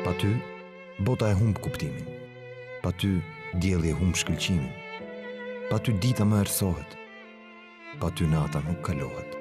Pa ty, bota e humb kuptimin. Pa ty, dielli e humb shkëlqimin. Pa ty, dita më erësohet. Pa ty, nata nuk kalohet.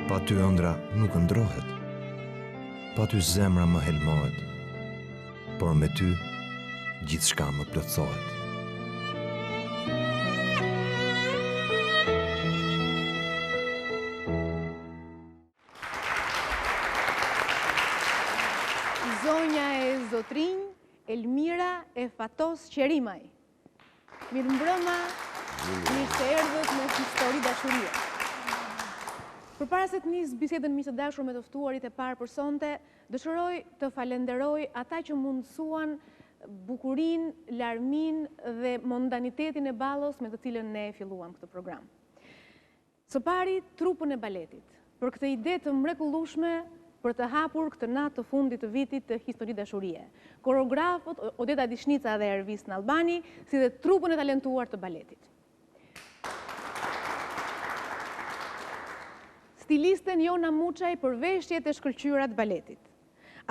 Pa ty ëndra nuk ndrohet, pa ty zemra më helmohet, por me ty gjithçka më plotësohet. Zonja e Zotrinj, Elmira e Fatos Qerimaj. Mirëmbrëma, mirë se erdhët në Histori Dashurie. Përpara se të nis bisedën miq të dashur me të ftuarit e parë për sonte, dëshiroj të falenderoj ata që mundësuan bukurinë, larminë dhe mondanitetin e ballos me të cilën ne filluam këtë program. Së pari, trupën e baletit, për këtë ide të mrekullueshme për të hapur këtë natë të fundit të vitit të Histori Dashurie. Koreografët Odeta Dishnica dhe Ervis Nallbani, si dhe trupën e talentuar të baletit. Stilisten Jona Muçaj për veshjet e shkëlqyera të baletit.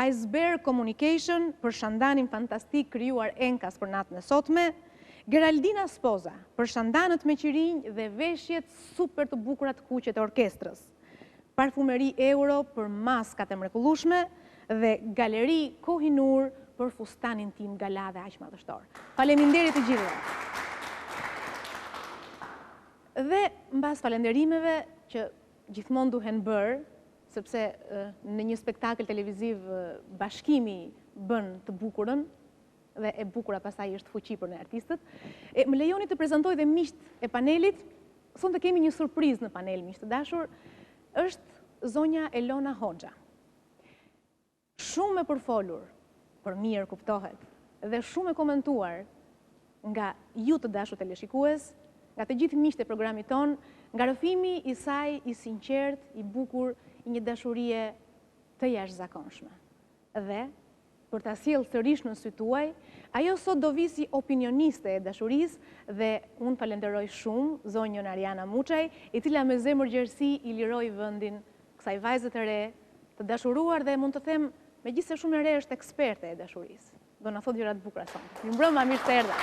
Iceberg Communication për shandanin fantastik krijuar Enkas për natën e sotme. Geraldina Spoza për shandanët me qirinj dhe veshjet super të bukura të kuqe të orkestrës. Parfumeri Euro për maskat e mrekullueshme dhe Galeri Kohinur për fustanin tim gala dhe aq madhështor. Faleminderit të gjithëve. Dhe mbas falenderimeve që gjithmonë duhen bërë, sepse në një spektakël televiziv bashkimi bën të bukurën, dhe e bukura pastaj është fuqi për ne artistët. Më lejoni të prezantoj dhe miqt e panelit. Sonte kemi një surprizë në panel, miq të dashur. Është zonja Elona Hoxha. Shumë e përfolur, për mirë kuptohet, dhe shumë e komentuar nga ju të dashur teleshikues, nga të gjithë miqtë e programit ton, nga rrëfimi i saj i sinqert, i bukur, i një dashurie të jashtëzakonshme. Dhe për ta sjellë sërish në sy tuaj, ajo sot do vi si opinioniste e dashurisë dhe unë falenderoj shumë zonjën Ariana Muçaj, e cila me zemër gjerësi i liroi vendin kësaj vajze të re, të dashuruar dhe mund të them megjithëse shumë e re është eksperte e dashurisë. Do na thotë gjëra të bukura sonte. Mirëmbrëma, mirë se erdha.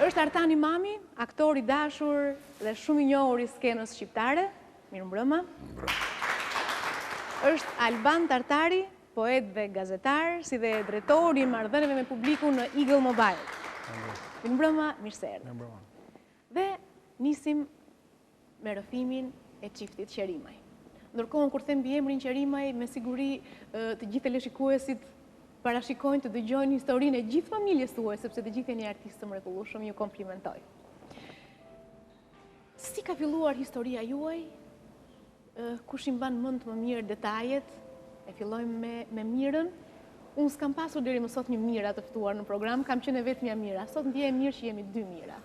Është Artani Mami, aktor i dashur dhe shumë i njohur i skenës shqiptare. Mirëmbrëma. Është Alban Tartari, poet dhe gazetar, si dhe drejtori i marrëdhënieve me publikun në Eagle Mobile. Mirëmbrëma, mirë se erdha. Dhe nisim me rrëfimin e çiftit Qerimaj. Ndërkohë, kur them mbi emrin Qerimaj, me siguri të gjithë teleshikuesit parashikojnë të dëgjojnë historinë e gjithë familjes tuaj, sepse të gjithë jeni artistë të mrekullueshëm, ju komplimentoj. Si ka filluar historia juaj? Kush i mban mend më mirë detajet? E fillojmë me Mirën. Unë s'kam pasur deri më sot një Mira të ftuar në program, kam qenë vetëm Mira. Sot ndjehem mirë që jemi dy Mira.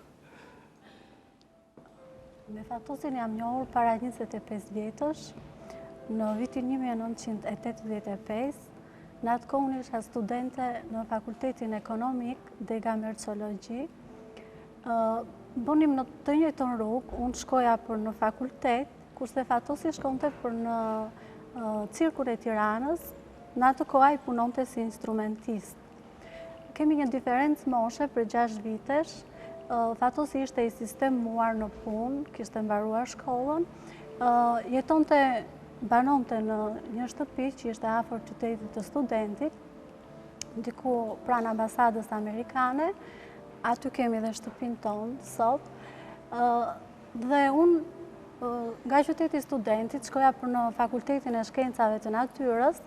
Me Fatosin jam njohur para 25 vjetësh, në vitin 1985. Në atë kohë unë isha studente në Fakultetin Ekonomik dhe Gamercologji. Bënim në të njëjtën rrugë, unë shkoja për në fakultet, kurse Fatosi shkonte për në cirkun e Tiranës, në atë kohë ai punonte si instrumentist. Kemi një diferencë moshe për 6 vitesh. Fatosi ishte i sistemuar në punë, kishte mbaruar shkollën, banonte në një shtëpi që ishte afër qytetit të studentit, diku pranë ambasadës amerikane, aty kemi dhe shtëpinë tonë sot, dhe unë nga qyteti studentit shkoja për në Fakultetin e Shkencave të Natyrës,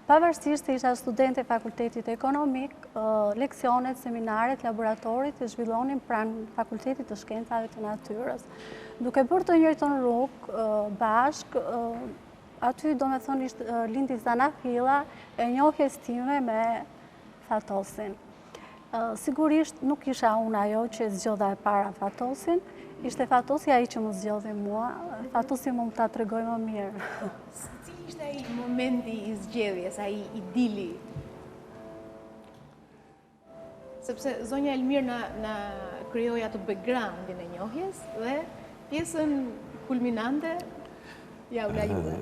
pavarësisht se isha studente fakultetit ekonomik, leksionet, seminaret, laboratorit të zhvillonin pranë Fakultetit të Shkencave të Natyrës. Duke bërë të njëjtën rrugë bashk, aty do me thonë lindi zanafilla e njohjes time me Fatosin. Sigurisht nuk isha unë ajo që zgjodha e para Fatosin, ishte Fatosi ai që më zgjodhi mua, Fatosi më ta tregoj më mirë. Cili ishte ai momenti i zgjedhjes, ai idili? Sepse zonja Elmir na krijoi atë backgroundin e njohjes dhe pjesën kulminante ja u la juve.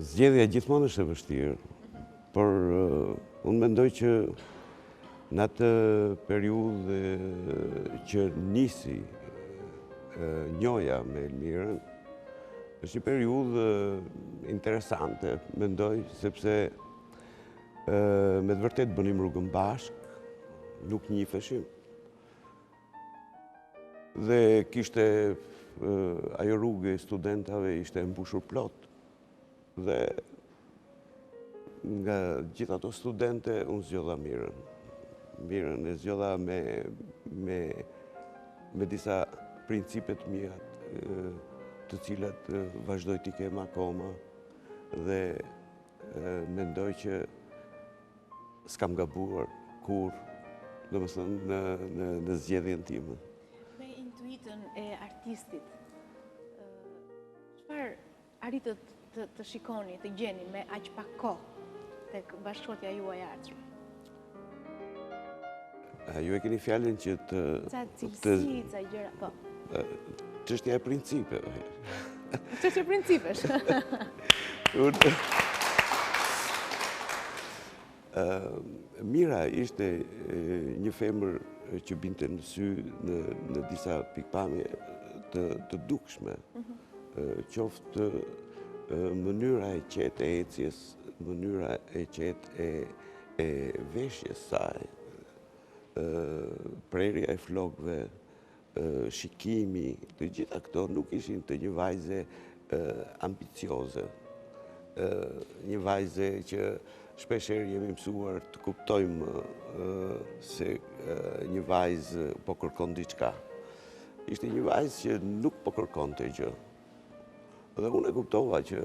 Zgjedhja gjithmonë është e vështirë, por unë mendoj që në atë periudhë që nisi njoja me Elmirën, është një periudhë interesante, mendoj, sepse me të vërtet bënim rrugën bashk, nuk njiheshim. Dhe kishte ajo rrugë e studentave ishte mbushur plot. Dhe nga gjithë ato studente unë zgjodha Mirën. Mirën e zgjodha me disa principe të mia, të cilat vazhdoj t'i kem akoma dhe mendoj që s'kam gabuar kur, domethënë në zgjedhjen time. Me intuitën e artistit, çfarë arritët të shikoni, të gjeni me aq pak kohë tek bashkëshortja juaj e ardhshme? Ju e keni fjalën që Ca cilësi, ca gjëra, po. Çështja e principeve. Çështja e principesh. Mira ishte një femër që binte në sy në disa pikpamje të dukshme. Qoftë mënyra e qetë e ecjes, mënyra e qetë e veshjes saj, prerja e flokëve, shikimi, të gjitha këto nuk ishin të një vajze ambicioze. Një vajze që shpeshherë jemi mësuar të kuptojmë se një vajzë po kërkon diçka. Ishte një vajzë që nuk po kërkonte gjë. Dhe unë e kuptova që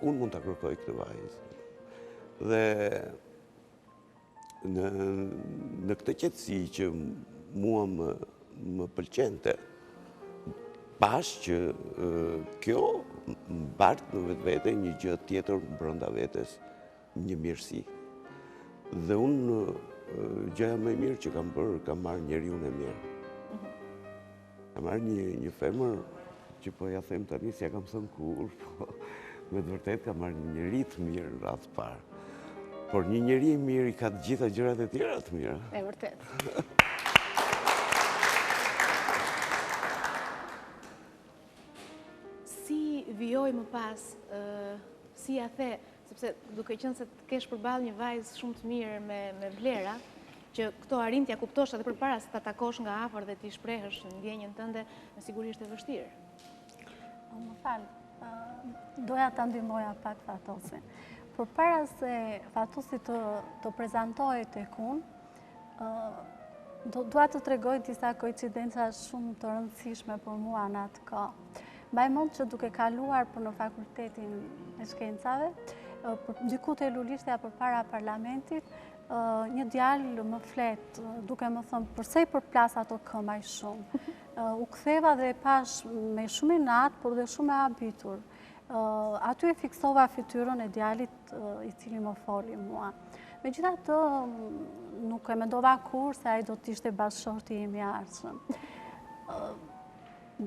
unë mund ta kërkoj këtë vajzë. Dhe në këtë qetësi që mua më pëlqente, pash që kjo mbart në vetvete një gjë tjetër brenda vetes, një mirësi. Dhe unë gjëja më e mirë që kam bërë, kam marrë njeriu e mirë. Kam marrë një femër që po ja them tani si ja kam thënë kur, po me të vërtet kam marrë një njeri të mirë në radhë parë. Por një njeri i mirë i ka të gjitha gjërat e tjera të mira. E vërtet. Si vijoj më pas, si ja the, sepse duke qenë se të kesh përballë një vajzë shumë të mirë me vlera, që këto arrin t'ja kuptosh edhe përpara se ta takosh nga afër dhe t'i shprehësh ndjenjen tënde, me siguri është e vështirë. Më falë, doja ta ndihmoja pak Fatosin. Përpara se Fatosi të prezantohet tek unë, dua të tregoj disa koincidenca shumë të rëndësishme për mua në atë kohë. Mbaj mend që duke kaluar për në Fakultetin e Shkencave, diku te lulishta përpara parlamentit, një djalë më flet, duke më thënë përse i përplas ato këmbaj shumë. U ktheva dhe e pash me shumë inat, por dhe shumë e habitur. Aty e fiksova fytyrën e djalit i cili më foli mua. Megjithatë, nuk e mendova kur se ai do të ishte bashkëshorti im i ardhshëm.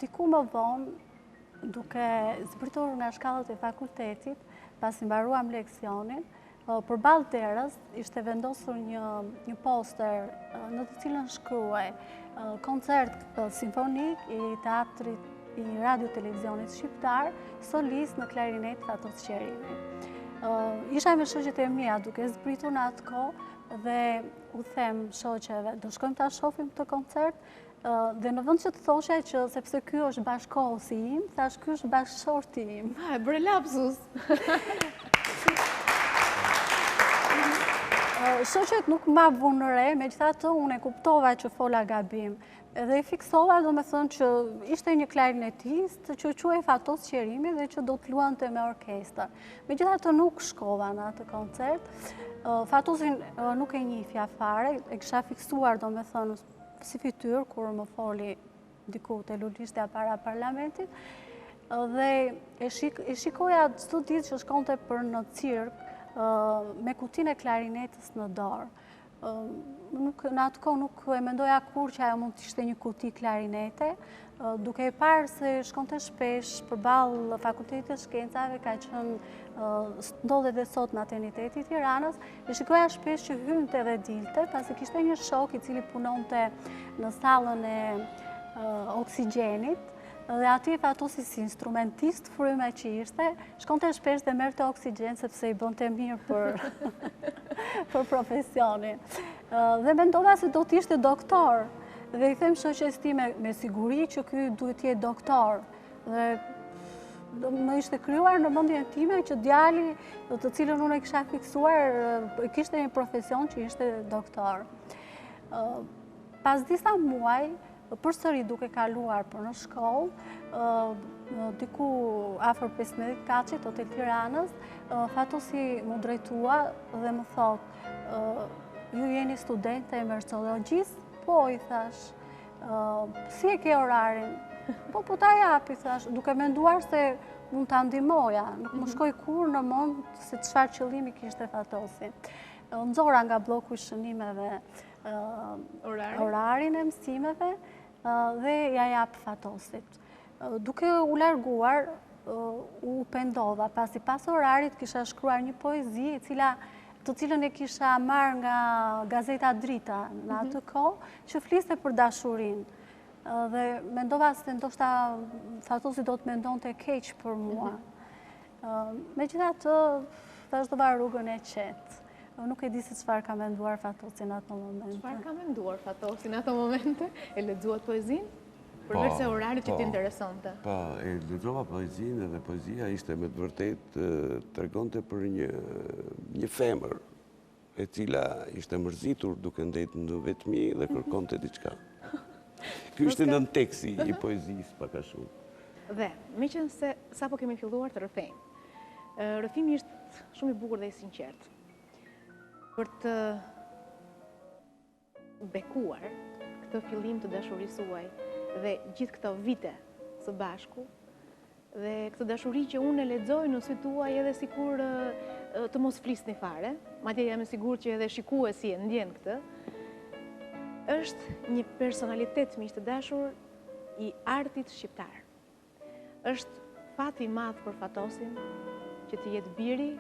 Diku më vonë, duke zbritur nga shkallët e fakultetit, pasi mbaruam leksionin, përballë derës ishte vendosur një poster në të cilën shkruaj koncert simfonik i teatrit i radio televizionit shqiptar, solist në klarinet Fatos Qerimi. Isha me shoqet e mia duke zbritur në atë kohë dhe u them shoqeve, do shkojmë ta shohim këtë koncert, dhe në vend që të thoshe që sepse ky është bashkëkohësi im, thash ky është bashkëshorti im. E bëre lapsus. Shoqet nuk ma vunë në re, megjithatë unë e kuptova që fola gabim. Edhe i fiksova, do me thënë që ishte një klarinetist që quhej Fatos Qerimi dhe që do të luante me orkestër. Megjithatë nuk shkova në atë koncert. Fatosin nuk e njihja fare, e kisha fiksuar, do me thënë, si fytyrë kur më foli diku te lulishte para parlamentit, dhe e shikoja çdo ditë që shkonte për në cirk me kutinë e klarinetës në dorë. Në atë kohë nuk e mendoja kur që ajo mund të ishte një kuti klarinete, duke e parë se shkonte shpesh përballë Fakultetit të Shkencave, ka qenë ndodhet dhe sot në Atenitetin e Tiranës, e shikoja shpesh që hynte dhe dilte, pasi kishte një shok i cili punonte në sallën e oksigjenit, dhe ati Fatosi si instrumentist fryme që ishte, shkonte shpesh dhe merrte oksigjen sepse i bënte mirë për profesionin. Dhe mendova se do të ishte doktor. Dhe i them shoqes time me siguri që ky duhet të jetë doktor. Dhe më ishte krijuar në mendjen time që djali, të cilën unë e kisha fiksuar, kishte një profesion që ishte doktor. Pas disa muaj, përsëri duke kaluar për në shkollë, diku afër 15 Kaçit, Hotel Tiranës, Fatosi më drejtua dhe më thotë, ju jeni studente e merceologjisë? Po, i thash. Si e ke orarin? Po ta japi, thash, duke menduar se mund ta ndihmoja. Nuk më shkoi kur në mend se çfarë qëllimi kishte Fatosi. Nxora nga bloku i shënimeve orarin e mësimeve dhe ja jap Fatosit. Duke u larguar, u pendova, pasi pas orarit kisha shkruar një poezi të cilën e kisha marrë nga gazeta Drita në atë kohë, që fliste për dashurinë. Dhe mendova se ndoshta Fatosi do të mendonte keq për mua. Megjithatë, vazhdova rrugën e qetë. Nuk e di se çfarë ka menduar Fatosi në ato momente. Çfarë ka menduar Fatosi në ato momente? E lexuat poezinë? Përveç se orarit që t'interesonte. Po, e lexova poezinë dhe poezia ishte me të vërtetë tregonte për një femër e cila ishte mërzitur duke ndetur në vetmi dhe kërkonte diçka. Ky ishte nën teksti i poezisë pak a shumë. Dhe, meqense sapo kemi filluar të rrëfejmë, rrëfimi është shumë i bukur dhe i sinqert. Për të bekuar këtë fillim të dashurisë suaj dhe gjithë këto vite së bashku, dhe këtë dashuri që unë e lexoj në sy tuaj edhe sikur të mos flisni fare, madje jam e sigurt që edhe shikuesi e ndjen këtë, është një personalitet miq të dashur i artit shqiptar. Është fati i madh për Fatosin që të jetë biri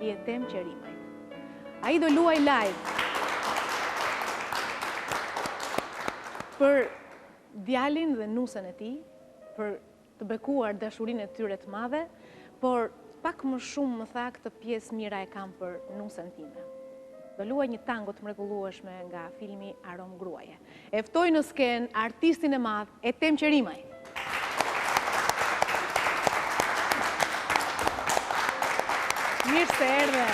i Etem Qerimajt. Ai do luaj live për djalin dhe nusën e tij, për të bekuar dashurinë e tyre të madhe, por pak më shumë më tha këtë pjesë mira e kam për nusën time. Do luaj një tango të mrekullueshme nga filmi Arom Gruaje. E ftoj në sken artistin e madh Etem Qerimaj. Mirë se erdhe.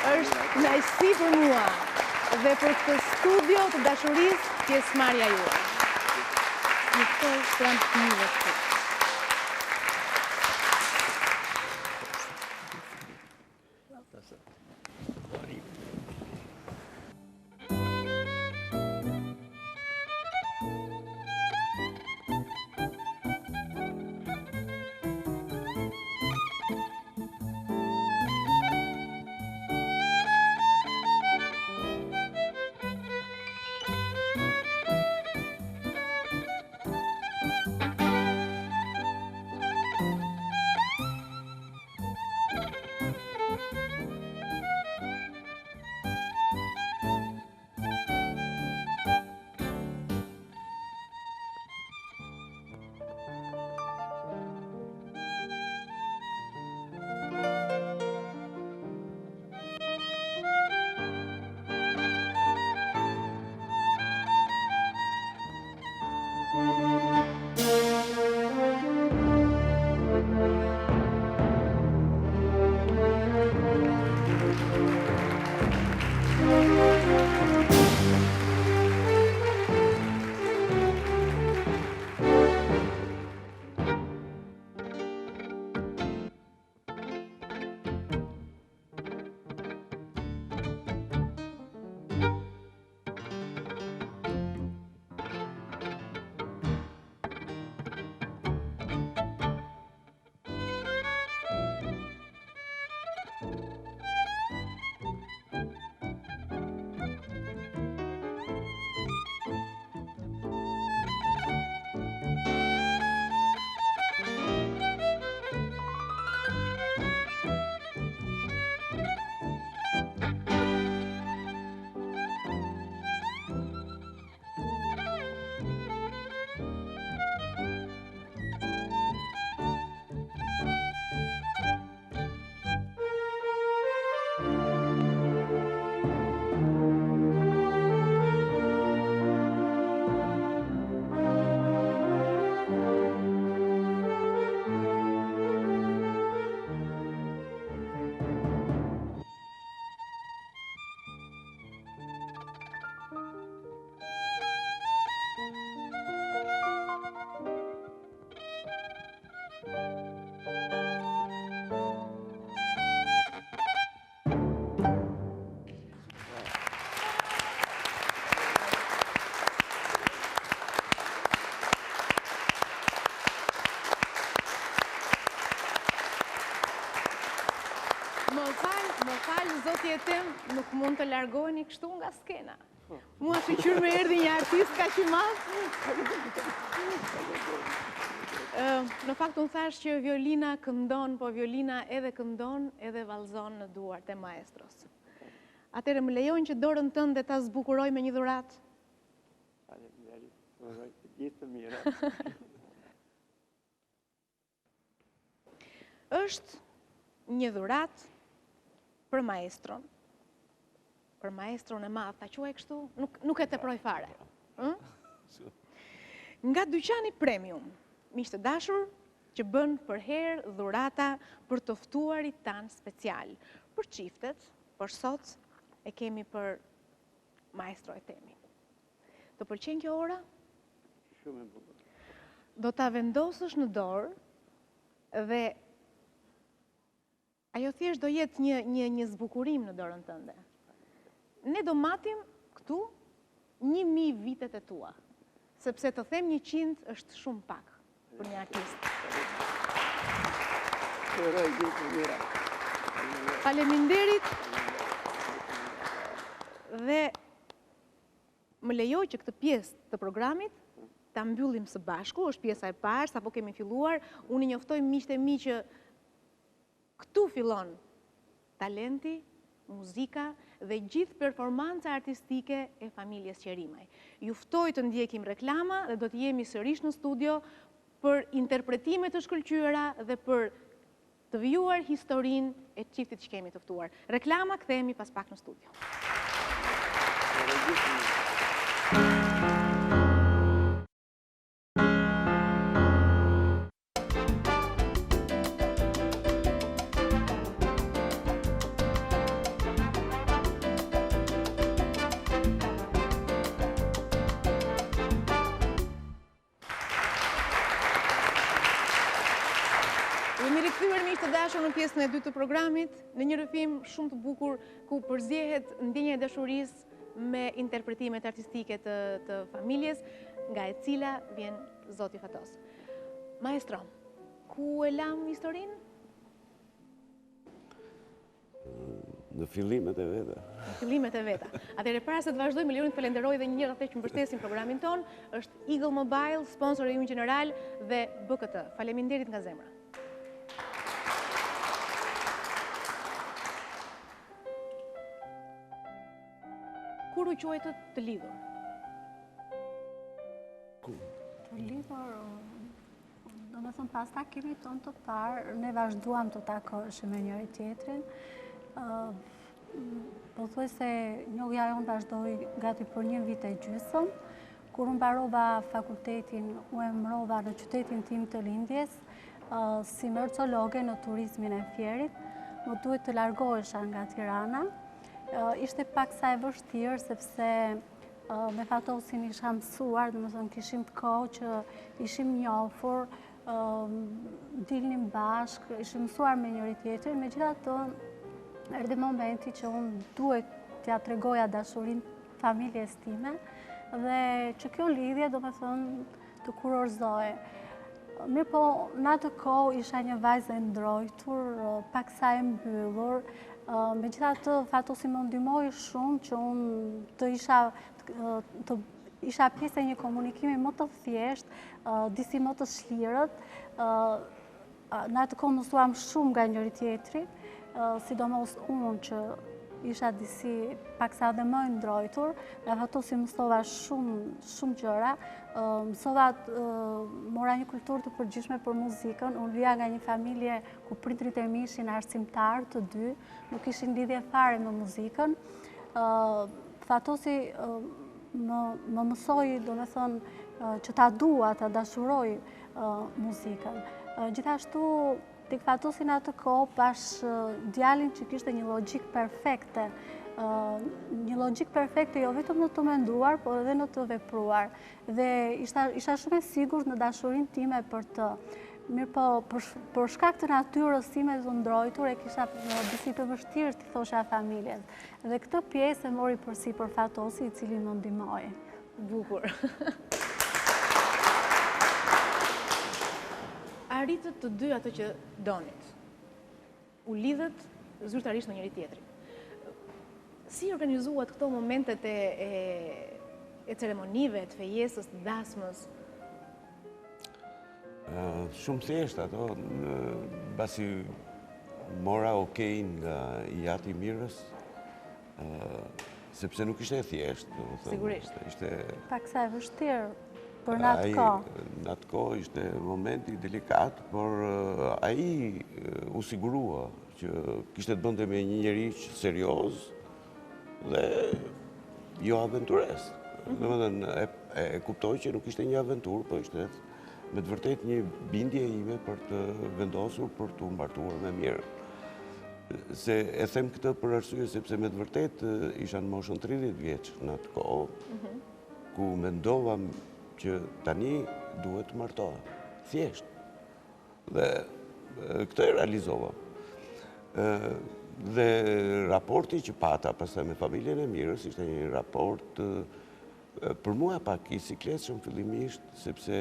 Është kënaqësi për mua dhe për këtë studio të dashurisë pjesëmarrja juaj. Një kohë jam të mirë këtu. tem, nuk mund të largoheni kështu nga skena. Mua shqyr me erdhi një artist ka që madh. Në fakt unë thash që violina këndon, po violina edhe këndon edhe vallëzon në duart e maestros. Atëherë më lejojnë që dorën tënde ta zbukuroj me një dhuratë. Faleminderit. Gjithë të mira. Është një dhuratë për maestron. Për maestron e madh, ta quaj kështu, nuk e teproj fare. Nga dyqani Premium, miq të dashur, që bën për herë dhurata për të ftuarit tan special. Për çiftet, por sot e kemi për maestro e temi. Të pëlqen kjo ora? Shumë e bukur. Do ta vendosësh në dorë dhe ajo thjesht do jetë një zbukurim në dorën tënde. Ne do matim këtu 1000 vitet e tua, sepse të them 100 është shumë pak për një artist. Uroj gjithë të mira. Faleminderit dhe më lejoj që këtë pjesë të programit ta mbyllim së bashku, është pjesa e parë, sapo kemi filluar, unë i njoftoj miqtë e mi që këtu fillon talenti, muzika dhe gjithë performanca artistike e familjes Qerimaj. Ju ftoj të ndjekim reklama dhe do të jemi sërish në studio për interpretime të shkëlqyera dhe për të vijuar historinë e çiftit që kemi të ftuar. Reklama, kthehemi pas pak në studio. Jemi rikthyer miq të dashur në pjesën e dytë të programit, në një rrëfim shumë të bukur ku përzihet ndjenja e dashurisë me interpretimet artistike të familjes, nga e cila vjen zoti Fatos. Maestro, ku e lam historinë? Në fillimet e veta. Në fillimet e veta. Atëherë para se të vazhdojmë, lejonit falenderoj dhe një herë atë që mbështesin programin ton, është Eagle Mobile, sponsor i ynë gjeneral dhe BKT. Faleminderit nga zemra. Kur u quajtët të lidhur? Të lidhur, do me thëmë pas takimit tonë të parë, ne vazhduam të takoheshim me njëri tjetrin. Po thuaj se njohja jonë vazhdoi gati për 1 vit e gjysmë. Kur unë mbarova fakultetin, u emërova në qytetin tim të lindjes, si mërcologe në turizmin e Fierit, më duhet të largohesha nga Tirana. Ishte pak sa e vështirë, sepse me Fatosin isha mësuar, dhe më thënë kishim të kohë që ishim njohur, dilnim bashkë, ishim mësuar me njëri tjetrin, megjithatë erdhi momenti që unë duhet t'ja tregoja dashurinë familjes time dhe që kjo lidhje do me thënë të kurorzoje. Mirë po, në atë kohë isha një vajzë e ndrojtur, pak sa e mbyllur, megjithatë Fatosi më ndihmoi shumë që unë të isha pjesë e një komunikimi më të thjeshtë, disi më të shlirët. Në atë kohë mësuam shumë nga njëri tjetri, sidomos unë që isha disi paksa dhe më ndrojtur, nga Fatosi mësova shumë gjëra, mësova mora një kulturë të përgjithshme për muzikën, unë vija nga një familje ku prindrit e mi ishin arsimtar të dy, nuk ishin lidhje fare me muzikën. Fatosi më mësoi, do me thënë, që ta dua, ta dashuroj muzikën. Gjithashtu, tek Fatosi në atë kohë pash djalin që kishte një logjik perfekte. Një logjik perfekte jo vetëm në të menduar, por edhe në të vepruar. Dhe isha shumë e sigurt në dashurinë time për të. Mirë po, për shkak të natyrës time të ndrojtur, e kisha disi të vështirë t'i thosha familjes. Dhe këtë pjesë e mori përsipër Fatosi, i cili më ndihmoi. Bukur. Arritët të dy atë që donit. U lidhët zyrtarisht në njëri tjetrin. Si organizuat këto momentet e ceremonive, të fejesës, të dasmës? Shumë thjesht ato, basi mora okejn nga Jati Mirës, sepse nuk ishte e thjesht. Sigurisht. Pak sa e vështirë për në atë kohë. Në atë kohë ishte momenti delikat, por ai u sigurua që kishte të bënte me një njerëz serioz dhe jo aventures. Domethënë e kuptoj që nuk ishte një aventurë, po ishte me të vërtet një bindje ime për të vendosur për të martuar me mirë. Se e them këtë për arsye sepse me të vërtet isha në moshën 30 vjeç në atë kohë, ku mendova që tani duhet të martohem. Thjesht. Dhe këtë e realizova. Dhe raporti që pata pastaj me familjen e Mirës ishte një raport për mua pak i sikletshëm fillimisht, sepse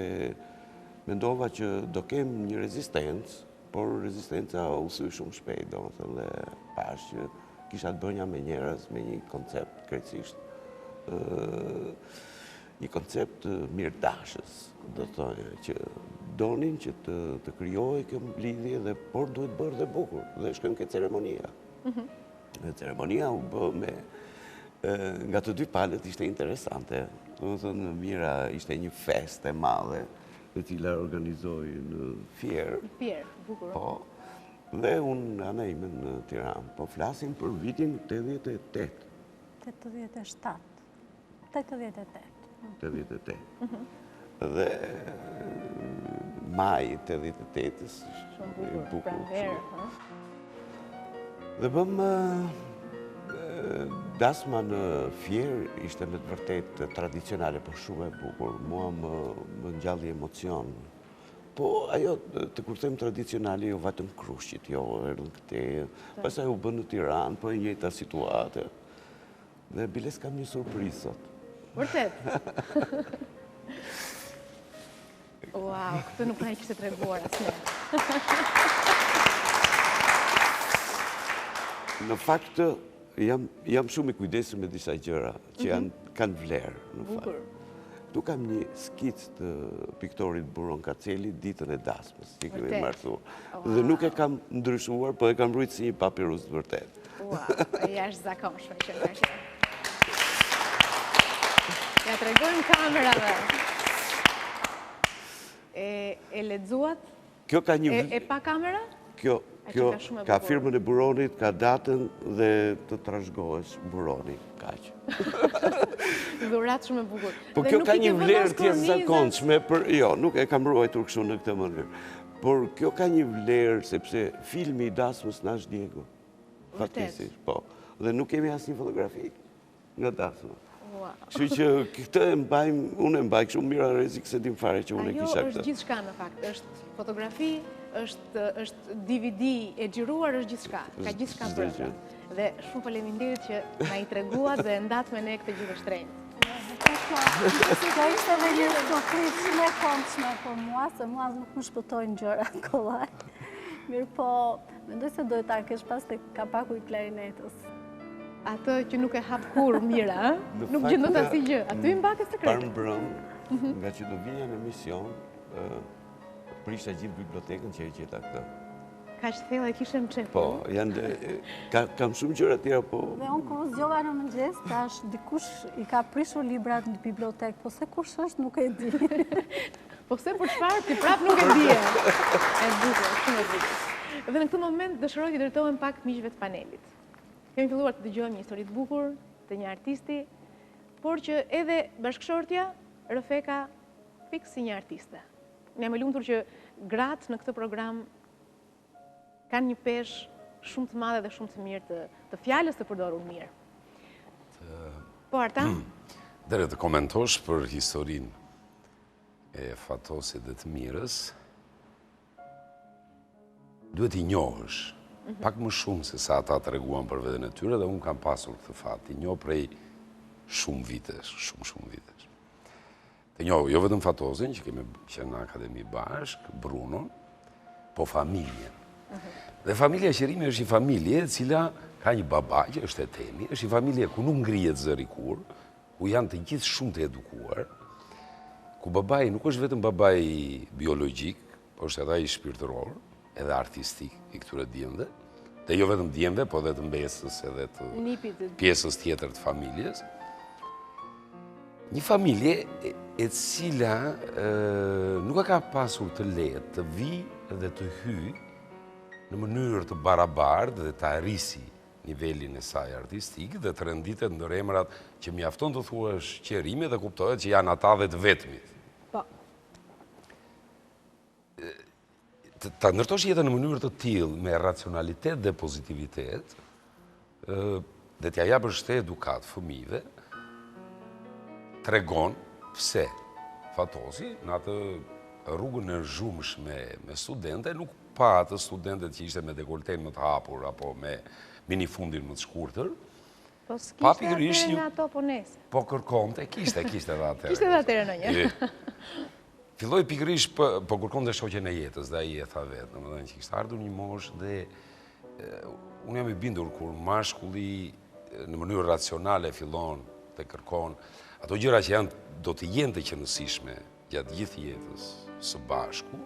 mendova që do kem një rezistencë, por rezistenca u sy shumë shpejt, domethënë, dhe pash që kisha të bënja me njerëz me një koncept krejtësisht një koncept mirëdashës, do të thonë, që donin që të krijojë kjo lidhje dhe por duhet bërë dhe bukur, dhe shkojmë ke ceremonia. Dhe ceremonia u bë me nga të dy palët ishte interesante. Domethënë, Mira ishte një festë e madhe, e cila organizoi në Fier. Fier, bukur. Po. Dhe unë ana ime në Tiranë. Po flasim për vitin 88. 87. 88. 88. Dhe maj 88-ës. Shumë bukur, pranverë. Dhe bëm dasma në Fier ishte me të vërtet tradicionale, por shumë e bukur. Mua më ngjalli emocion. Po ajo, të kur them tradicionale, jo vetëm Krushqit, jo erdhën këte, pastaj u bën në Tiranë, po e njëjta situatë. Dhe biles kam një surprizë sot. Vërtet? Wow, këtë nuk na i kishte treguar asnjëherë. Në fakt, jam shumë i kujdesur me disa gjëra që kanë vlerë, në fakt. Këtu kam një skic të piktorit Buron Kaceli, ditën e dasmës, që kemi martuar. Dhe nuk e kam ndryshuar, po e kam rujtë si një papirus të vërtet. Wow, e jashtëzakonshme që nga që. Ja tregojmë kamerave. E lexuat? Kjo ka një... E pa kamera? Kjo ka firmën e Buronit, ka datën dhe të trashgohesh Buroni, kaq. Dhurat shumë e bukur. Po kjo ka një vlerë të jashtëzakonshme për, jo, nuk e kam ruajtur kështu në këtë mënyrë. Por kjo ka një vlerë sepse filmi i dasmës na është Diego. Faktikisht, po. Dhe nuk kemi asnjë fotografi nga dasma. Kështu që këtë e mbajmë, unë e mbaj kështu Mira rrezik se dim fare që unë e kisha këtë. Ajo është gjithçka në fakt, është fotografi, është DVD e xhiruar, është gjithçka, ka gjithçka brenda. Dhe shumë faleminderit që na i treguat dhe ndat me ne këtë gjithë shtrenjtë. Kjo ishte dhe një surprizë shumë e këndshme për mua, se mua nuk më shpëtojnë gjërat kollaj. Mirë po, mendoj se duhet ta kesh pas tek kapaku i klarinetës. Atë që nuk e hap kur Mira, nuk gjendot asnjë gjë. Aty i mbaket sekret. Parë mbrëm, nga që do vinja në emision, prishta gjithë bibliotekën që e gjeta këtë. Kaq thellë e kishe në çep. Po, kam shumë gjëra tjera, po... Dhe unë kur zgjova në mëngjes, tash dikush i ka prishur librat në bibliotekë, po se kush është nuk e di. Po se për çfarë ti prap nuk e di. E bukur, shumë e bukur. Dhe në këtë moment dëshiroj të drejtohem pak miqve të panelit. Kemi filluar të dëgjojmë një histori të bukur të një artisti, por që edhe bashkëshortja rrëfeka pikë si një artiste. Ne jam e lumtur që gratë në këtë program kanë një peshë shumë të madhe dhe shumë të mirë të fjalës të përdorur mirë. Po, Artan? Dere të komentosh për historinë e Fatosit dhe të Mirës, duhet i njohësh pak më shumë se sa ata të reguan për veten e tyre, dhe unë kam pasur këtë fat, i njoh prej shumë vitesh, shumë vitesh. Të njoh jo vetëm Fatosin, që kemi qenë në akademi bashk, Brunon, po familjen. Dhe familja Qerimi është një familje cila ka një baba që është Etemi, është një familje ku nuk ngrihet zëri kur, ku janë të gjithë shumë të edukuar, ku babai nuk është vetëm babai biologjik, po është edhe i shpirtëror, edhe artistik i këtyre djemve, dhe jo vetëm djemve, po edhe të mbesës edhe të pjesës tjetër të familjes. Një familje e cila nuk ka pasur të lehtë të vi dhe të hyj në mënyrë të barabartë dhe të arrisi nivelin e saj artistik dhe të renditet ndër emrat që mjafton të thuash qerimi dhe kuptohet që janë ata dhe të vetmit. Po. Ta ndërtosh jetën në mënyrë të tillë me racionalitet dhe pozitivitet dhe t'ja japësh këtë edukat fëmijëve, tregon pse Fatosi në atë rrugën e zhumshme me studente nuk pa atë studentet që ishte me dekolten më të hapur apo me minifundin më të shkurtër. Po s'kishte atëre një... në ato po nesë. Po kërkonte, kishte edhe atëre. Kishte edhe atëre në një. Filloi pikërisht po kërkonte shoqen e jetës dhe ai e tha vetë, domethënë që kishte ardhur një moshë dhe unë jam i bindur kur mashkulli në mënyrë racionale fillon të kërkon ato gjëra që do të jenë të qëndësishme gjatë gjithë jetës së bashku,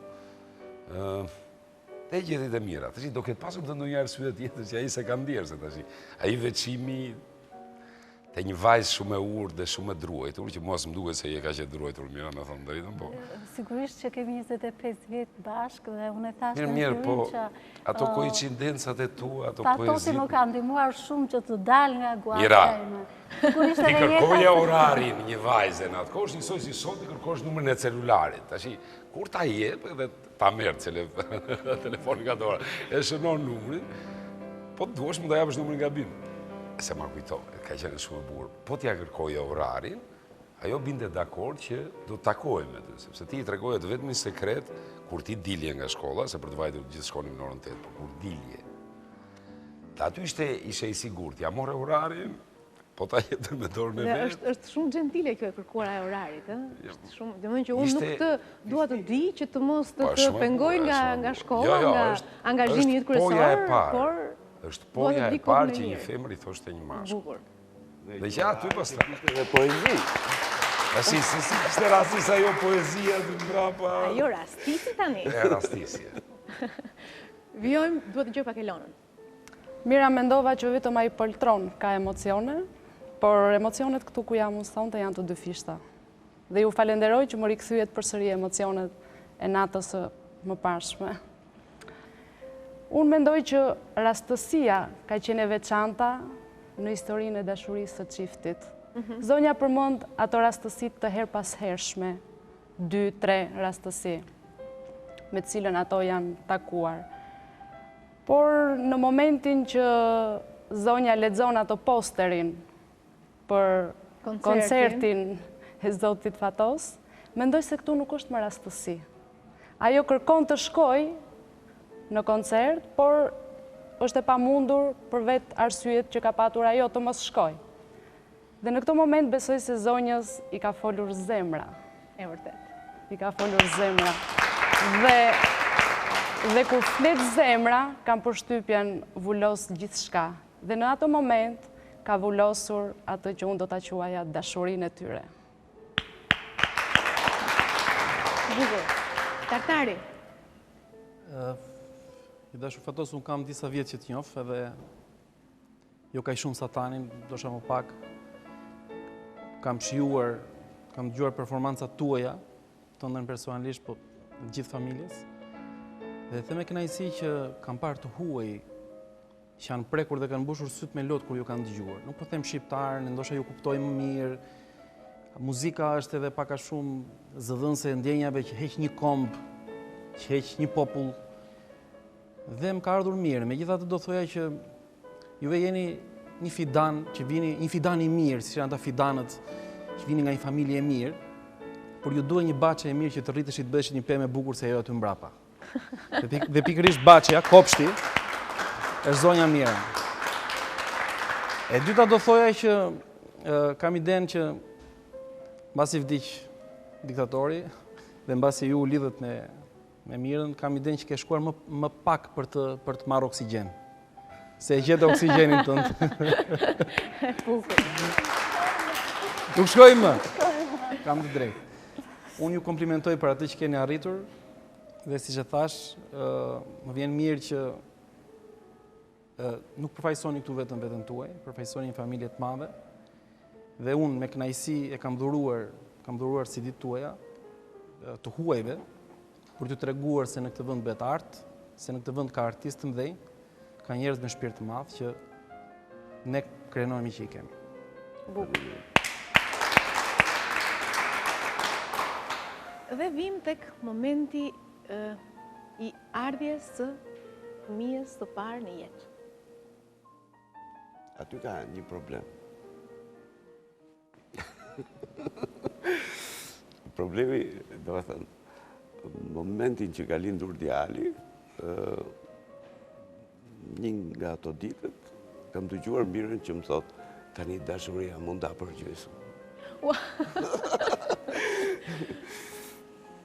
dhe gjetit e mira. Tashi do ketë pasur të ndonjë arsye tjetër që ai se ka ndjerë se tashi. Ai veçimi te një vajzë shumë e urtë dhe shumë e druajtur, që mua s'm duket se je ka qenë druajtur mira, me thënë drejtën, po. Sigurisht që kemi 25 vjet bashkë dhe unë e thash në Mirë, po që ato koincidencat e tua, ato Fatosi poezi. më ka ndihmuar shumë që të dal nga guaja Mira. ime. Sigurisht Ti edhe kërkoja orarin një vajze në atë kohë, njësoj si sot i kërkosh numrin e celularit. Tashi, kur ta jep edhe ta merr telefonin nga dora, e shënon numrin, po duhesh më ta japësh numrin gabim. Se ma kujto, ka qenë shumë e bukur. Po t'ja kërkoja orarin, ajo binte dakord që do të takohej me ty, sepse ti i tregoje të vetmi sekret kur ti dilje nga shkolla, se për të vajtur gjithë shkonim në orën 8, por kur dilje. Ta aty ishe i sigurt, ja more orarin, po ta jetën me dorën e vetë. Është shumë gentile kjo e kërkuara e orarit, ë? Është shumë, domethënë që unë nuk të dua të di që të mos të pengoj nga shkolla, nga angazhimi yt kryesor, por është poja e parë që një femër i thoshte një mashkull. bukur. Dhe që aty pastaj. Ishte dhe poezi. Si kishte rastis ajo poezia të mbrapa. Ajo rastisi tani. E rastisje. Vjojmë, duhet të gjoj pak Elonën. Mira, mendova që vetëm ai poltron ka emocione, por emocionet këtu ku jam unë sonte janë të dyfishta. Dhe ju falenderoj që më rikthyet përsëri emocionet e natës së mëparshme. Unë mendoj që rastësia ka qenë e veçanta në historinë e dashurisë së çiftit. Zonja përmend ato rastësit të her pas hershme, 2-3 rastësi, me të cilën ato janë takuar. Por në momentin që zonja lexon ato posterin për koncertin e Zotit Fatos, mendoj se këtu nuk është më rastësi. Ajo kërkon të shkojë në koncert, por është e pamundur për vetë arsyet që ka patur ajo të mos shkojë. Dhe në këtë moment besoj se zonjës i ka folur zemra. E vërtet. I ka folur zemra. Dhe kur flet zemra, kam përshtypjen vullos gjithçka. Dhe në atë moment ka vullosur atë që unë do ta quaja dashurinë e tyre. Bukur. Tartari. I dashur Fatos, unë kam disa vjetë që të njoh, edhe jo ka i shumë satanin, do shë më pak. Kam shijuar, kam dëgjuar performancat tuaja, të ndërën personalisht, po në gjithë familjes. Dhe the me kënaqësi që kam parë të huaj që janë prekur dhe kanë mbushur syt me lot kur ju kanë dëgjuar. Nuk po them shqiptar, ndoshta ju kuptoj më mirë. Muzika është edhe pak a shumë zëdhënëse e ndjenjave që heq një komb, që heq një popull. Dhe më ka ardhur mirë. Megjithatë do thoja që juve jeni një fidan që vini, një fidan i mirë, si janë ata fidanët që vini nga një familje e mirë, por ju duhet një baçe e mirë që të rriteshit të bëheshit një pemë e bukur se ajo aty mbrapa. Dhe pikërisht baçja, kopshti, është zonja Mira. E dyta do thoja që kam idenë që mbasi vdiq diktatori dhe mbasi ju lidhet me Mirën, kam idenë që ke shkuar më pak për të marrë oksigjen. Se e gjetë oksigjenin tënd. Bukur. Nuk shkojmë. Kam të drejtë. Unë ju komplimentoj për atë që keni arritur dhe siç e thash, më vjen mirë që nuk përfaqësoni këtu vetëm veten tuaj, përfaqësoni një familje të madhe. Dhe unë me kënaqësi e kam dhuruar si ditë tuaja të huajve për t'ju treguar se në këtë vend bëhet art, se në këtë vend ka artistë të mëdhenj, ka njerëz me shpirt të madh që ne krenojmë që i kemi. Bukur. Dhe vim tek momenti i ardhjes së fëmijës së parë në jetë. Aty ka një problem. Problemi, do të thënë, momentin që ka lindur djali, një nga ato ditët, kam dëgjuar mirën që më thot, tani dashuria mund ta përgjysmë.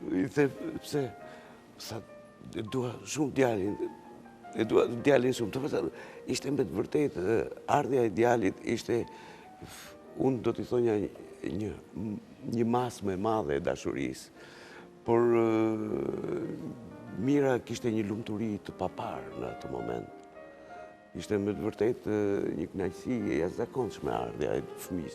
I the, pse, sa dua shumë djalin, e dua djalin shumë, të përsa, ishte me të vërtet, ardhja e djalit ishte, unë do t'i thonja një masë me madhe e dashurisë, por Mira kishte një lumturi të paparë në atë moment. Ishte me të vërtet një kënaqësi e jashtëzakonshme ardhja e fëmijës.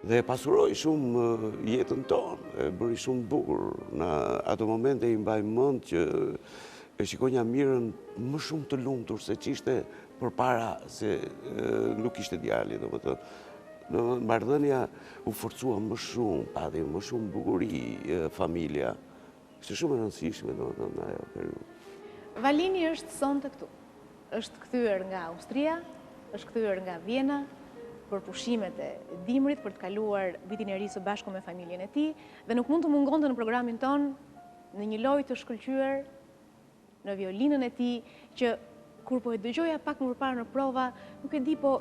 Dhe pasuroi shumë jetën tonë, e bëri shumë bukur. Në ato momente i mbaj mend që e shikonja Mirën më shumë të lumtur se ç'ishte përpara se nuk ishte djali, domethënë. Në marrëdhënia u forcua më shumë, pati më shumë bukuri familja. Ishte shumë e rëndësishme domethënë në ajo periudhë. Valini është sonte këtu. Është kthyer nga Austria, është kthyer nga Vjena për pushimet e dimrit, për të kaluar vitin e ri së bashku me familjen e tij, dhe nuk mund të mungonte në programin ton në një lojë të shkëlqyer në violinën e tij, që kur po e dëgjoja pak më përpara në prova, nuk e di, po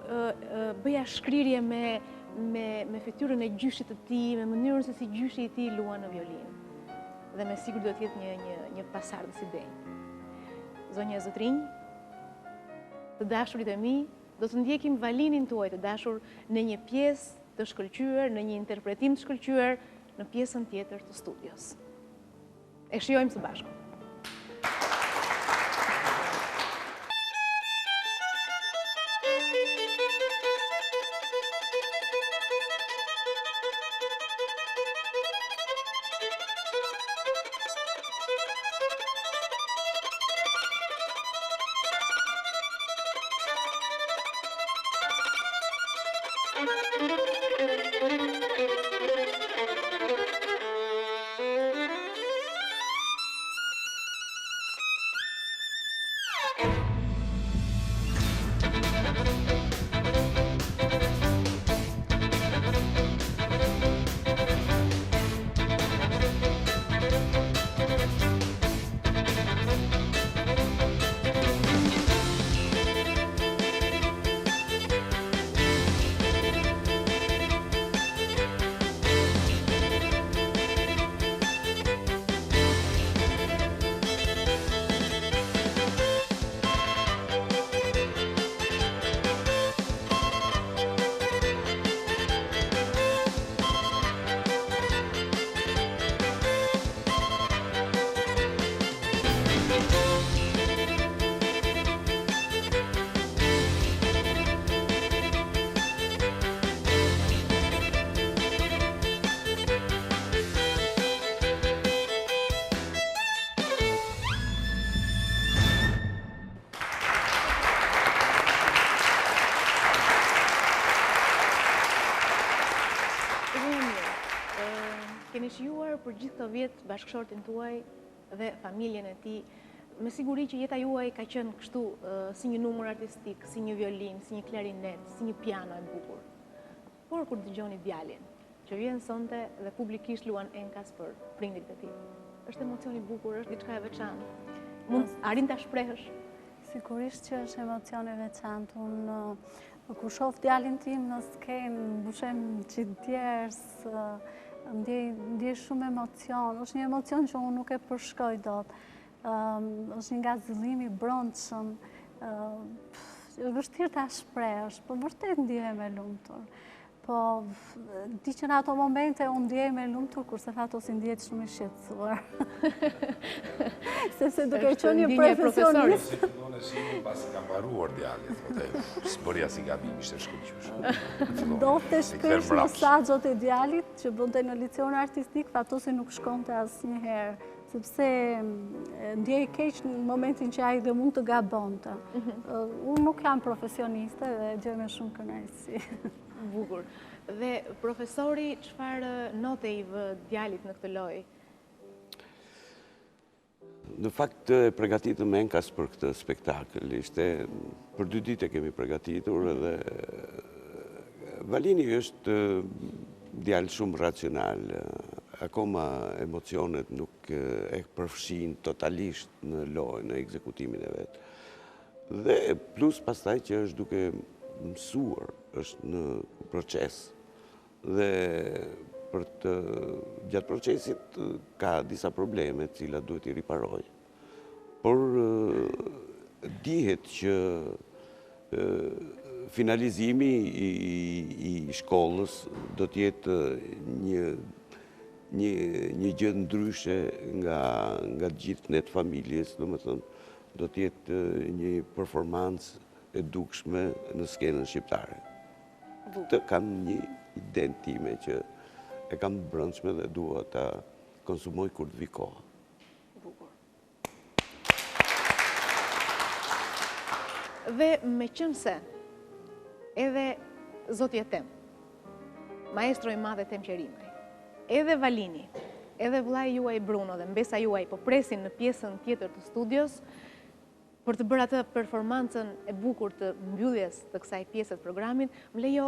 bëja shkrirje me fytyrën e gjyshit të tij, me mënyrën se si gjyshi i tij luan në violinë. Dhe me sigurt do të jetë një pasardhës i denj. Zonja e Zotrinj, të dashurit e mi, do të ndjekim Valinin tuaj të dashur në një pjesë të shkëlqyer, në një interpretim të shkëlqyer në pjesën tjetër të studios. E shijojmë së bashku. Keni shijuar për gjithë këto vjet bashkëshortin tuaj dhe familjen e tij. Me siguri që jeta juaj ka qenë kështu si një numër artistik, si një violin, si një klarinet, si një piano e bukur. Por kur dëgjoni djalin që vjen sonte dhe publikisht luan enkas për prindrit e tij, është emocion i bukur, është diçka e veçantë. Mund arrin ta shprehësh? Sigurisht që është emocion i veçantë. Unë kur shoh djalin tim në skenë, mbushem qitdjers, ndjej shumë emocion. Është një emocion që unë nuk e përshkoj dot. Është një nga zëllimi brendshëm. vështirë ta shprehësh, po vërtet ndihem e lumtur. Po, di që në ato momente unë ndihem e lumtur, kurse Fato si ndihet shumë i shqetësuar. Sepse duke qenë një profesionist. Si fillon e shimin pasi kam mbaruar djalit, s'bërja si gabim, ishte shkëlqysh. Ndodhte shpesh mesazhet e djalit që bënte në liceun artistik, Fatosi nuk shkonte asnjëherë, sepse ndjej keq në momentin që ai dhe mund të gabonte. Unë nuk jam profesioniste dhe gjej me shumë kënaqësi. Bukur. Dhe profesori, çfarë note i vë djalit në këtë lojë? Në fakt, përgatitëm me enkas për këtë spektakël. Ishte për 2 ditë kemi përgatitur dhe Valini është djalë shumë racional. Akoma emocionet nuk e përfshin totalisht në lojë, në ekzekutimin e vetë. Dhe plus pastaj që është duke mësuar, është në proces dhe gjatë procesit ka disa probleme cilat duhet i riparoj. Por dihet që finalizimi i shkollës do t'jetë një gjë ndryshe nga gjithë net familjes, do t'jetë një performancë e dukshme në skenën shqiptare. Të kam një idenë time që e kam të brëndshme dhe dua ta konsumoj kur të vi koha. Dhe me qënë se, edhe zotje tem, maestro i madhe Tem Qerimaj, edhe Valini, edhe vllai juaj Bruno dhe mbesa juaj po presin në pjesën tjetër të studios, për të bërë atë performancën e bukur të mbylljes të kësaj pjese të programit, më lejo